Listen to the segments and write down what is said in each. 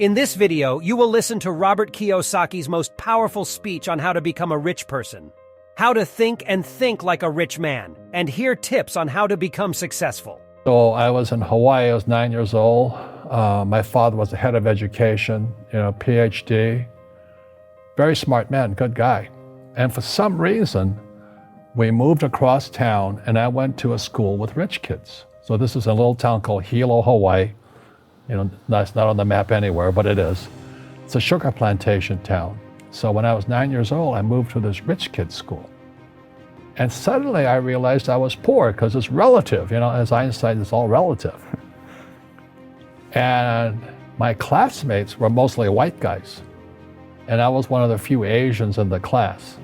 In this video, you will listen to Robert Kiyosaki's most powerful speech on how to become a rich person, how to think and think like a rich man, and hear tips on how to become successful. So I was in Hawaii, I was 9 years old. My father was the head of education, PhD. Very smart man, good guy. And for some reason, we moved across town and I went to a school with rich kids. So this is a little town called Hilo, Hawaii. That's not on the map anywhere, but it is. It's a sugar plantation town. So when I was 9 years old, I moved to this rich kids school. And suddenly I realized I was poor because it's relative, as Einstein, it's all relative. And my classmates were mostly white guys. And I was one of the few Asians in the class.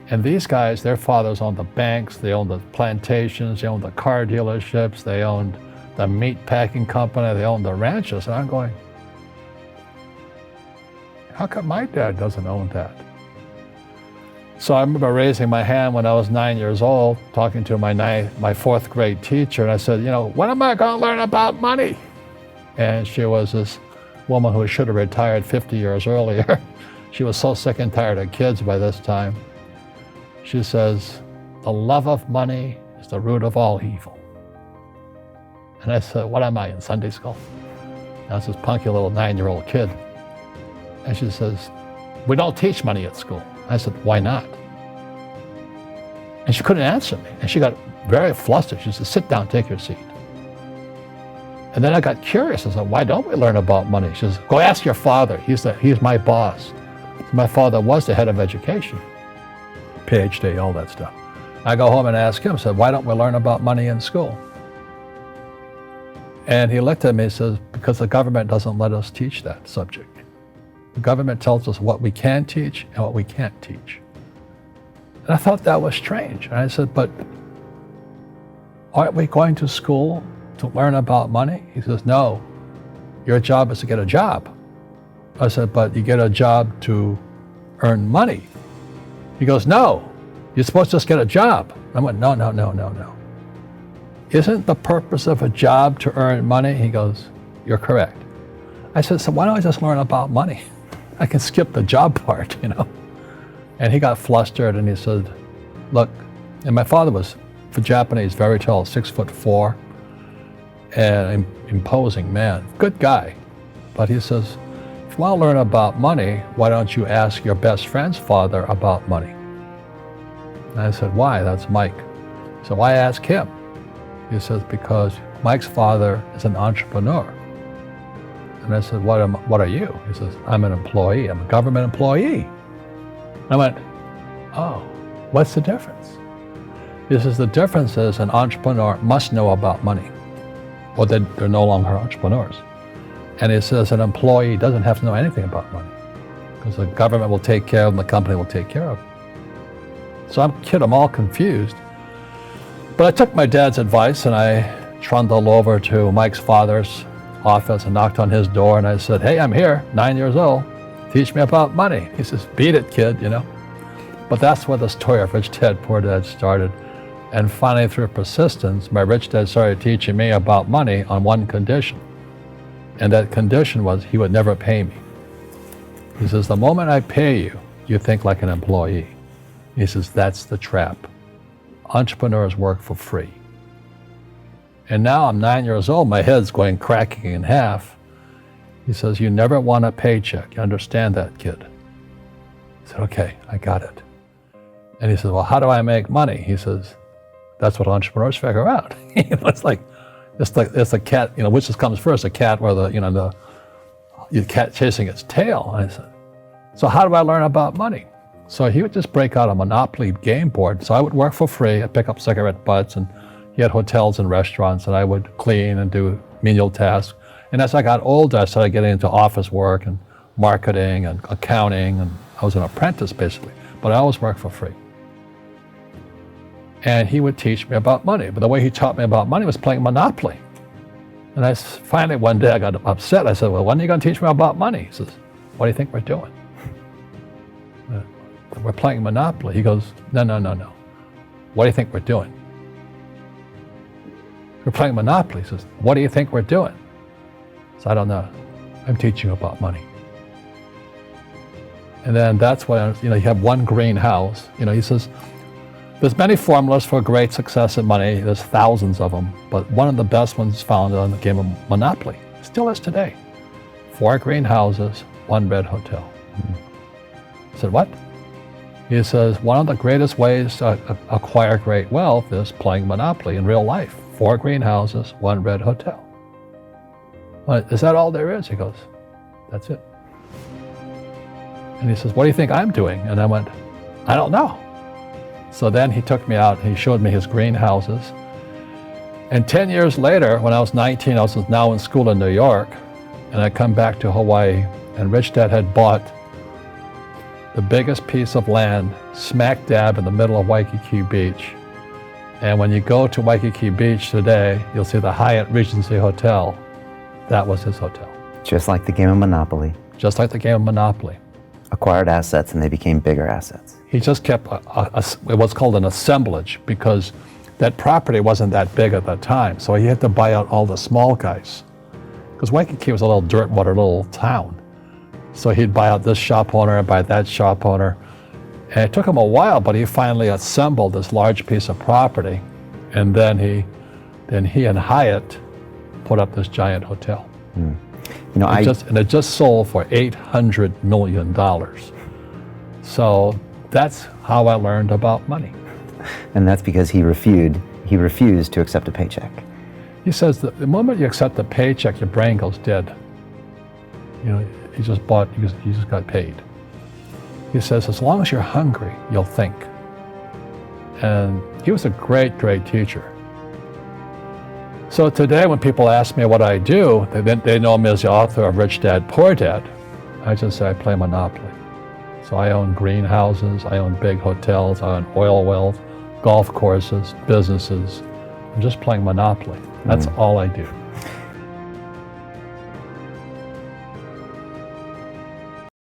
And these guys, their fathers owned the banks, they owned the plantations, they owned the car dealerships, they owned the meat packing company, they owned the ranches. And I'm going, how come my dad doesn't own that? So I remember raising my hand when I was 9 years old, talking to my fourth grade teacher, and I said, when am I going to learn about money? And she was this woman who should have retired 50 years earlier. She was so sick and tired of kids by this time. She says, the love of money is the root of all evil. And I said, what am I, in Sunday school? I was this punky little 9-year-old kid. And she says, we don't teach money at school. I said, why not? And she couldn't answer me. And she got very flustered. She said, sit down, take your seat. And then I got curious. I said, why don't we learn about money? She says, go ask your father. He's my boss. My father was the head of education. PhD, all that stuff. I go home and ask him, I said, why don't we learn about money in school? And he looked at me and says, because the government doesn't let us teach that subject. The government tells us what we can teach and what we can't teach. And I thought that was strange. And I said, but aren't we going to school to learn about money? He says, no, your job is to get a job. I said, but you get a job to earn money. He goes, no, you're supposed to just get a job. I went, no. Isn't the purpose of a job to earn money? He goes, you're correct. I said, so why don't I just learn about money? I can skip the job part, And he got flustered and he said, look, and my father was, for Japanese, very tall, 6'4", and imposing man, good guy. But he says, if you want to learn about money, why don't you ask your best friend's father about money? And I said, why? That's Mike. So why ask him? He says, because Mike's father is an entrepreneur. And I said, what are you? He says, I'm an employee. I'm a government employee. I went, oh, what's the difference? He says, the difference is an entrepreneur must know about money, or they're no longer entrepreneurs. And he says an employee doesn't have to know anything about money because the government will take care of them, the company will take care of them. So I'm all confused. But I took my dad's advice and I trundled over to Mike's father's office and knocked on his door and I said, hey, I'm here, 9 years old. Teach me about money. He says, beat it, kid, But that's where the story of Rich Dad, Poor Dad started. And finally, through persistence, my rich dad started teaching me about money on one condition. And that condition was he would never pay me. He says, the moment I pay you, you think like an employee. He says, that's the trap. Entrepreneurs work for free. And now I'm 9 years old, my head's cracking in half. He says, you never want a paycheck. You understand that, kid? I said, okay, I got it. And he says, well, how do I make money? He says, that's what entrepreneurs figure out. It's a cat, which comes first, a cat or the cat chasing its tail. And I said, so how do I learn about money? So he would just break out a Monopoly game board. So I would work for free. I'd pick up cigarette butts, and he had hotels and restaurants, and I would clean and do menial tasks. And as I got older, I started getting into office work and marketing and accounting, and I was an apprentice basically, but I always worked for free. And he would teach me about money, but the way he taught me about money was playing Monopoly. And finally one day I got upset. I said, well, when are you going to teach me about money? He says, what do you think we're doing? We're playing Monopoly. He goes, no. What do you think we're doing? We're playing Monopoly. He says, what do you think we're doing? So I don't know. I'm teaching you about money. And then that's when, you have one greenhouse. He says, there's many formulas for great success in money. There's thousands of them. But one of the best ones found on the game of Monopoly. Still is today. 4 greenhouses, 1 red hotel. I said, what? He says, one of the greatest ways to acquire great wealth is playing Monopoly in real life. 4 greenhouses, 1 red hotel. Well, is that all there is? He goes, that's it. And he says, what do you think I'm doing? And I went, I don't know. So then he took me out and he showed me his greenhouses. And 10 years later, when I was 19, I was now in school in New York, and I come back to Hawaii, and Rich Dad had bought the biggest piece of land smack dab in the middle of Waikiki Beach. And when you go to Waikiki Beach today, you'll see the Hyatt Regency Hotel. That was his hotel. Just like the game of Monopoly. Just like the game of Monopoly. Acquired assets and they became bigger assets. He just kept what's called an assemblage, because that property wasn't that big at that time. So he had to buy out all the small guys. Because Waikiki was a little dirt water little town. So he'd buy out this shop owner and buy that shop owner. And it took him a while, but he finally assembled this large piece of property. And then he and Hyatt put up this giant hotel. It just sold for $800 million. So that's how I learned about money. And that's because he refused to accept a paycheck. He says that the moment you accept a paycheck, your brain goes dead. He just got paid. He says, as long as you're hungry, you'll think. And he was a great, great teacher. So today when people ask me what I do, they know me as the author of Rich Dad, Poor Dad. I just say I play Monopoly. So I own greenhouses, I own big hotels, I own oil wells, golf courses, businesses. I'm just playing Monopoly. That's all I do.